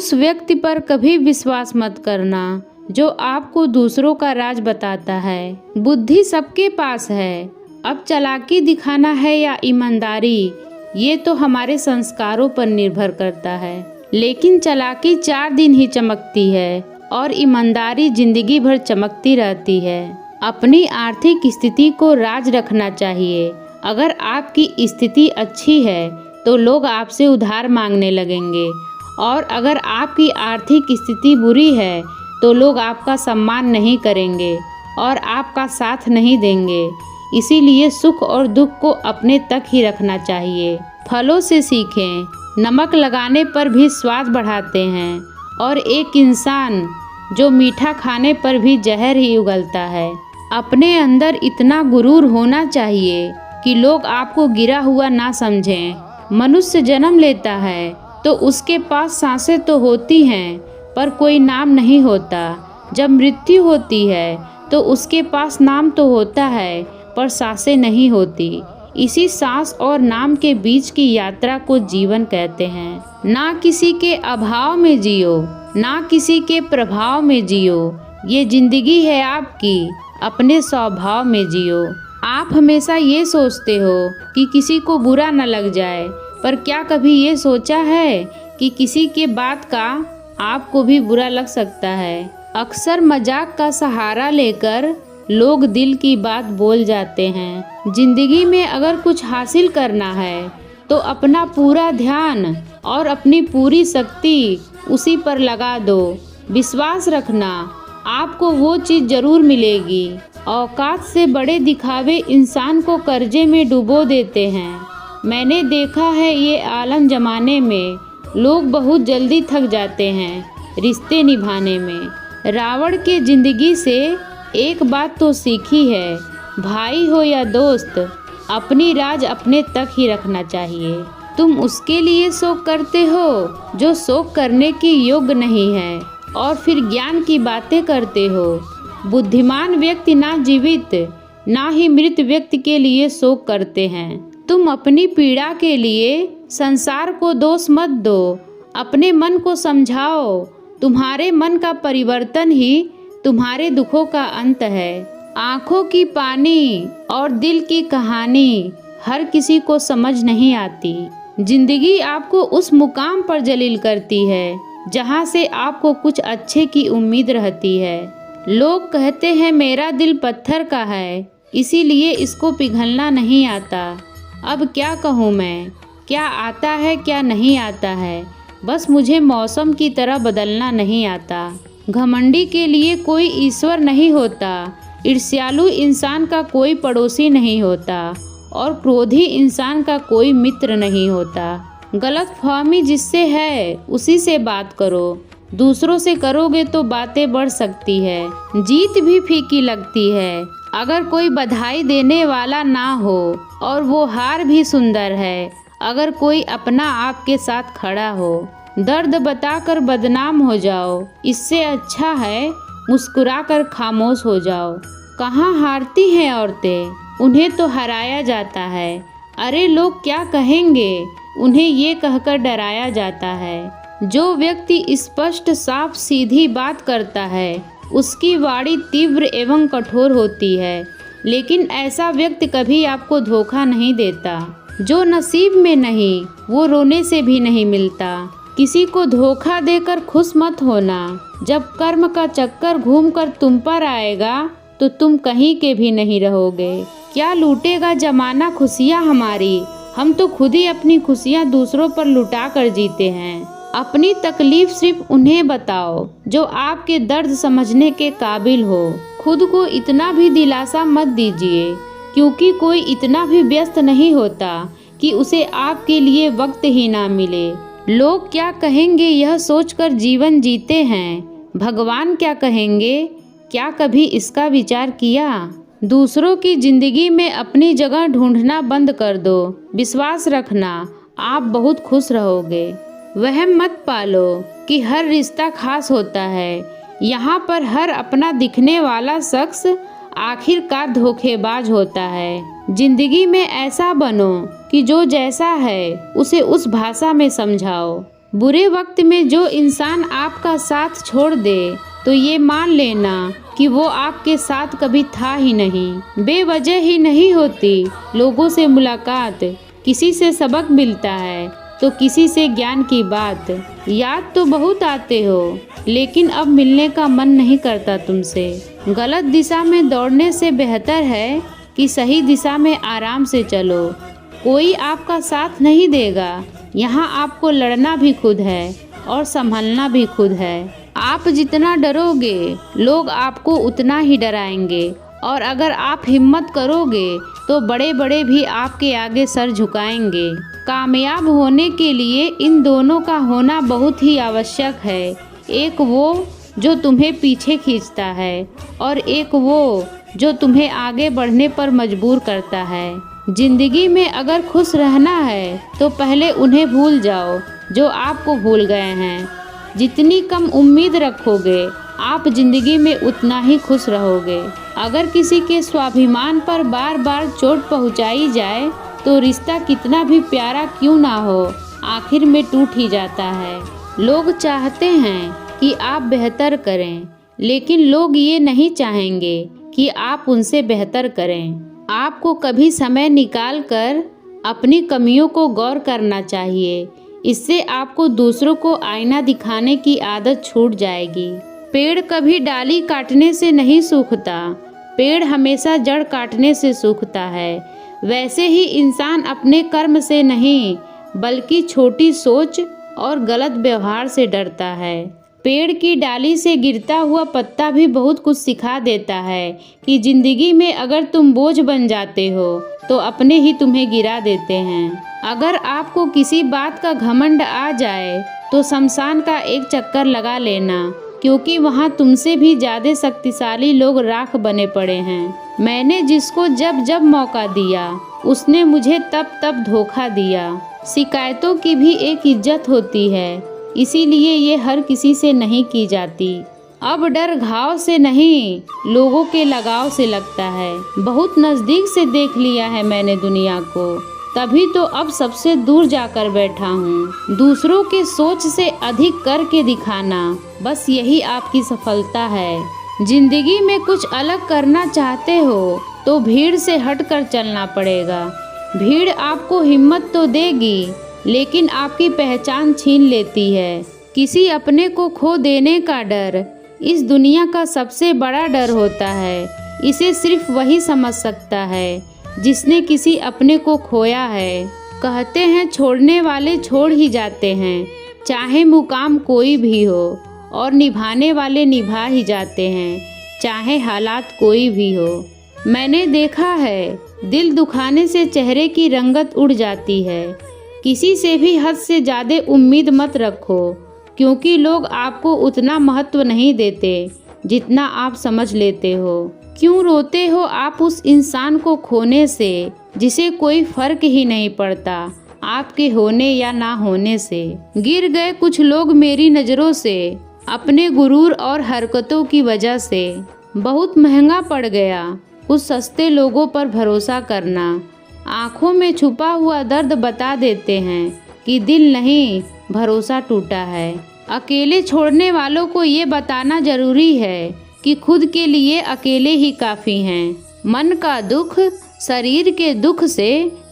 उस व्यक्ति पर कभी विश्वास मत करना जो आपको दूसरों का राज बताता है। बुद्धि सबके पास है, अब चालाकी दिखाना है या ईमानदारी, ये तो हमारे संस्कारों पर निर्भर करता है। लेकिन चालाकी 4 दिन ही चमकती है और ईमानदारी जिंदगी भर चमकती रहती है। अपनी आर्थिक स्थिति को राज रखना चाहिए। अगर आपकी स्थिति अच्छी है तो लोग आपसे उधार मांगने लगेंगे, और अगर आपकी आर्थिक स्थिति बुरी है तो लोग आपका सम्मान नहीं करेंगे और आपका साथ नहीं देंगे। इसीलिए सुख और दुख को अपने तक ही रखना चाहिए। फलों से सीखें, नमक लगाने पर भी स्वाद बढ़ाते हैं, और एक इंसान जो मीठा खाने पर भी जहर ही उगलता है। अपने अंदर इतना गुरूर होना चाहिए कि लोग आपको गिरा हुआ ना समझें। मनुष्य जन्म लेता है तो उसके पास सांसें तो होती हैं पर कोई नाम नहीं होता। जब मृत्यु होती है तो उसके पास नाम तो होता है पर सांसें नहीं होती। इसी सांस और नाम के बीच की यात्रा को जीवन कहते हैं। ना किसी के अभाव में जियो, ना किसी के प्रभाव में जियो। ये जिंदगी है आपकी, अपने स्वभाव में जियो। आप हमेशा ये सोचते हो कि किसी को बुरा न लग जाए, पर क्या कभी ये सोचा है कि किसी के बात का आपको भी बुरा लग सकता है। अक्सर मजाक का सहारा लेकर लोग दिल की बात बोल जाते हैं। जिंदगी में अगर कुछ हासिल करना है तो अपना पूरा ध्यान और अपनी पूरी शक्ति उसी पर लगा दो। विश्वास रखना, आपको वो चीज़ जरूर मिलेगी। औकात से बड़े दिखावे इंसान को कर्जे में डुबो देते हैं। मैंने देखा है ये आलम जमाने में लोग बहुत जल्दी थक जाते हैं रिश्ते निभाने में। रावण के जिंदगी से एक बात तो सीखी है, भाई हो या दोस्त, अपनी राज अपने तक ही रखना चाहिए। तुम उसके लिए शोक करते हो जो शोक करने के योग्य नहीं है, और फिर ज्ञान की बातें करते हो। बुद्धिमान व्यक्ति ना जीवित ना ही मृत व्यक्ति के लिए शोक करते हैं। तुम अपनी पीड़ा के लिए संसार को दोष मत दो, अपने मन को समझाओ। तुम्हारे मन का परिवर्तन ही तुम्हारे दुखों का अंत है। आँखों की पानी और दिल की कहानी हर किसी को समझ नहीं आती। जिंदगी आपको उस मुकाम पर जलील करती है जहाँ से आपको कुछ अच्छे की उम्मीद रहती है। लोग कहते हैं मेरा दिल पत्थर का है, इसीलिए इसको पिघलना नहीं आता। अब क्या कहूँ मैं, क्या आता है क्या नहीं आता है, बस मुझे मौसम की तरह बदलना नहीं आता। घमंडी के लिए कोई ईश्वर नहीं होता, ईर्ष्यालु इंसान का कोई पड़ोसी नहीं होता, और क्रोधी इंसान का कोई मित्र नहीं होता। गलतफहमी जिससे है उसी से बात करो, दूसरों से करोगे तो बातें बढ़ सकती है। जीत भी फीकी लगती है अगर कोई बधाई देने वाला ना हो, और वो हार भी सुंदर है अगर कोई अपना आपके साथ खड़ा हो। दर्द बताकर बदनाम हो जाओ, इससे अच्छा है मुस्कुराकर खामोश हो जाओ। कहाँ हारती हैं औरतें, उन्हें तो हराया जाता है। अरे लोग क्या कहेंगे, उन्हें ये कहकर डराया जाता है। जो व्यक्ति स्पष्ट साफ सीधी बात करता है उसकी वाणी तीव्र एवं कठोर होती है, लेकिन ऐसा व्यक्ति कभी आपको धोखा नहीं देता। जो नसीब में नहीं वो रोने से भी नहीं मिलता। किसी को धोखा देकर खुश मत होना, जब कर्म का चक्कर घूमकर तुम पर आएगा तो तुम कहीं के भी नहीं रहोगे। क्या लूटेगा जमाना खुशियाँ हमारी, हम तो खुद ही अपनी खुशियाँ दूसरों पर लुटा कर जीते हैं। अपनी तकलीफ सिर्फ उन्हें बताओ जो आपके दर्द समझने के काबिल हो। खुद को इतना भी दिलासा मत दीजिए, क्योंकि कोई इतना भी व्यस्त नहीं होता कि उसे आपके लिए वक्त ही ना मिले। लोग क्या कहेंगे यह सोचकर जीवन जीते हैं, भगवान क्या कहेंगे, क्या कभी इसका विचार किया? दूसरों की जिंदगी में अपनी जगह ढूंढना बंद कर दो। विश्वास रखना, आप बहुत खुश रहोगे। वहम मत पालो कि हर रिश्ता खास होता है। यहाँ पर हर अपना दिखने वाला शख्स आखिरकार धोखेबाज होता है। जिंदगी में ऐसा बनो कि जो जैसा है उसे उस भाषा में समझाओ। बुरे वक्त में जो इंसान आपका साथ छोड़ दे तो ये मान लेना कि वो आपके साथ कभी था ही नहीं। बेवजह ही नहीं होती लोगों से मुलाकात, किसी से सबक मिलता है तो किसी से ज्ञान की बात। याद तो बहुत आते हो लेकिन अब मिलने का मन नहीं करता तुमसे। गलत दिशा में दौड़ने से बेहतर है कि सही दिशा में आराम से चलो। कोई आपका साथ नहीं देगा, यहाँ आपको लड़ना भी खुद है और संभलना भी खुद है। आप जितना डरोगे लोग आपको उतना ही डराएंगे, और अगर आप हिम्मत करोगे तो बड़े बड़े भी आपके आगे सर झुकाएंगे। कामयाब होने के लिए इन दोनों का होना बहुत ही आवश्यक है। एक वो जो तुम्हें पीछे खींचता है और एक वो जो तुम्हें आगे बढ़ने पर मजबूर करता है। जिंदगी में अगर खुश रहना है तो पहले उन्हें भूल जाओ जो आपको भूल गए हैं। जितनी कम उम्मीद रखोगे आप जिंदगी में उतना ही खुश रहोगे। अगर किसी के स्वाभिमान पर बार बार चोट पहुंचाई जाए तो रिश्ता कितना भी प्यारा क्यों ना हो आखिर में टूट ही जाता है। लोग चाहते हैं कि आप बेहतर करें, लेकिन लोग ये नहीं चाहेंगे कि आप उनसे बेहतर करें। आपको कभी समय निकाल कर अपनी कमियों को गौर करना चाहिए। इससे आपको दूसरों को आईना दिखाने की आदत छूट जाएगी। पेड़ कभी डाली काटने से नहीं सूखता, पेड़ हमेशा जड़ काटने से सूखता है। वैसे ही इंसान अपने कर्म से नहीं बल्कि छोटी सोच और गलत व्यवहार से डरता है। पेड़ की डाली से गिरता हुआ पत्ता भी बहुत कुछ सिखा देता है कि जिंदगी में अगर तुम बोझ बन जाते हो तो अपने ही तुम्हें गिरा देते हैं। अगर आपको किसी बात का घमंड आ जाए तो शमशान का एक चक्कर लगा लेना, क्योंकि वहाँ तुमसे भी ज़्यादा शक्तिशाली लोग राख बने पड़े हैं। मैंने जिसको जब जब मौका दिया उसने मुझे तब तब धोखा दिया। शिकायतों की भी एक इज्जत होती है, इसीलिए ये हर किसी से नहीं की जाती। अब डर घाव से नहीं लोगों के लगाव से लगता है। बहुत नज़दीक से देख लिया है मैंने दुनिया को, तभी तो अब सबसे दूर जाकर बैठा हूँ। दूसरों के सोच से अधिक करके दिखाना, बस यही आपकी सफलता है। जिंदगी में कुछ अलग करना चाहते हो तो भीड़ से हटकर चलना पड़ेगा। भीड़ आपको हिम्मत तो देगी लेकिन आपकी पहचान छीन लेती है। किसी अपने को खो देने का डर इस दुनिया का सबसे बड़ा डर होता है। इसे सिर्फ वही समझ सकता है जिसने किसी अपने को खोया है। कहते हैं छोड़ने वाले छोड़ ही जाते हैं, चाहे मुकाम कोई भी हो, और निभाने वाले निभा ही जाते हैं, चाहे हालात कोई भी हो। मैंने देखा है दिल दुखाने से चेहरे की रंगत उड़ जाती है। किसी से भी हद से ज़्यादा उम्मीद मत रखो, क्योंकि लोग आपको उतना महत्व नहीं देते जितना आप समझ लेते हो। क्यों रोते हो आप उस इंसान को खोने से जिसे कोई फर्क ही नहीं पड़ता आपके होने या ना होने से। गिर गए कुछ लोग मेरी नज़रों से अपने गुरूर और हरकतों की वजह से। बहुत महंगा पड़ गया कुछ सस्ते लोगों पर भरोसा करना। आँखों में छुपा हुआ दर्द बता देते हैं कि दिल नहीं भरोसा टूटा है। अकेले छोड़ने वालों को ये बताना जरूरी है कि खुद के लिए अकेले ही काफ़ी हैं। मन का दुख शरीर के दुख से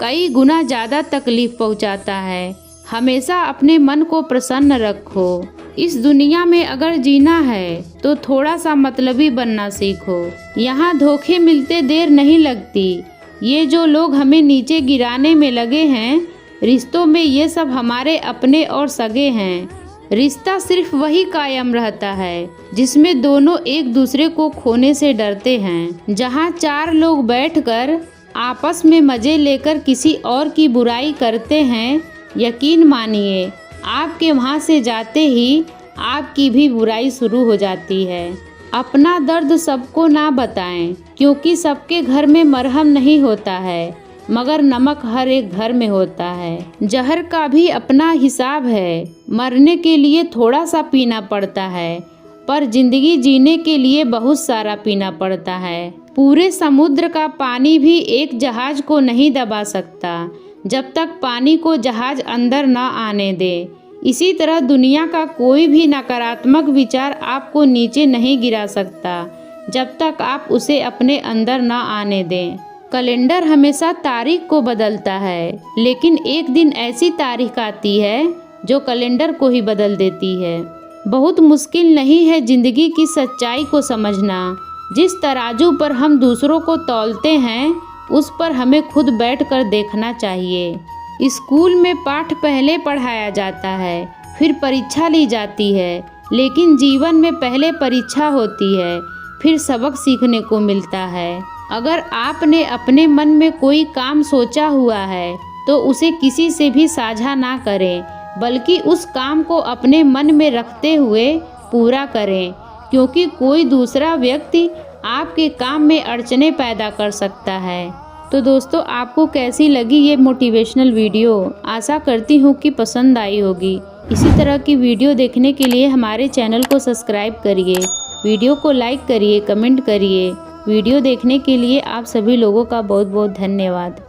कई गुना ज़्यादा तकलीफ पहुंचाता है। हमेशा अपने मन को प्रसन्न रखो। इस दुनिया में अगर जीना है तो थोड़ा सा मतलबी बनना सीखो। यहाँ धोखे मिलते देर नहीं लगती। ये जो लोग हमें नीचे गिराने में लगे हैं, रिश्तों में ये सब हमारे अपने और सगे हैं। रिश्ता सिर्फ वही कायम रहता है जिसमें दोनों एक दूसरे को खोने से डरते हैं। जहाँ चार लोग बैठकर आपस में मज़े लेकर किसी और की बुराई करते हैं, यकीन मानिए आपके वहाँ से जाते ही आपकी भी बुराई शुरू हो जाती है। अपना दर्द सबको ना बताएं, क्योंकि सबके घर में मरहम नहीं होता है, मगर नमक हर एक घर में होता है। जहर का भी अपना हिसाब है। मरने के लिए थोड़ा सा पीना पड़ता है, पर जिंदगी जीने के लिए बहुत सारा पीना पड़ता है। पूरे समुद्र का पानी भी एक जहाज को नहीं दबा सकता जब तक पानी को जहाज अंदर न आने दे। इसी तरह दुनिया का कोई भी नकारात्मक विचार आपको नीचे नहीं गिरा सकता जब तक आप उसे अपने अंदर ना आने दें। कैलेंडर हमेशा तारीख को बदलता है, लेकिन एक दिन ऐसी तारीख आती है जो कैलेंडर को ही बदल देती है। बहुत मुश्किल नहीं है जिंदगी की सच्चाई को समझना। जिस तराजू पर हम दूसरों को तौलते हैं उस पर हमें खुद बैठकर देखना चाहिए। स्कूल में पाठ पहले पढ़ाया जाता है, फिर परीक्षा ली जाती है, लेकिन जीवन में पहले परीक्षा होती है, फिर सबक सीखने को मिलता है। अगर आपने अपने मन में कोई काम सोचा हुआ है तो उसे किसी से भी साझा ना करें, बल्कि उस काम को अपने मन में रखते हुए पूरा करें, क्योंकि कोई दूसरा व्यक्ति आपके काम में अड़चने पैदा कर सकता है। तो दोस्तों, आपको कैसी लगी ये मोटिवेशनल वीडियो? आशा करती हूँ कि पसंद आई होगी। इसी तरह की वीडियो देखने के लिए हमारे चैनल को सब्सक्राइब करिए, वीडियो को लाइक करिए, कमेंट करिए। वीडियो देखने के लिए आप सभी लोगों का बहुत बहुत धन्यवाद।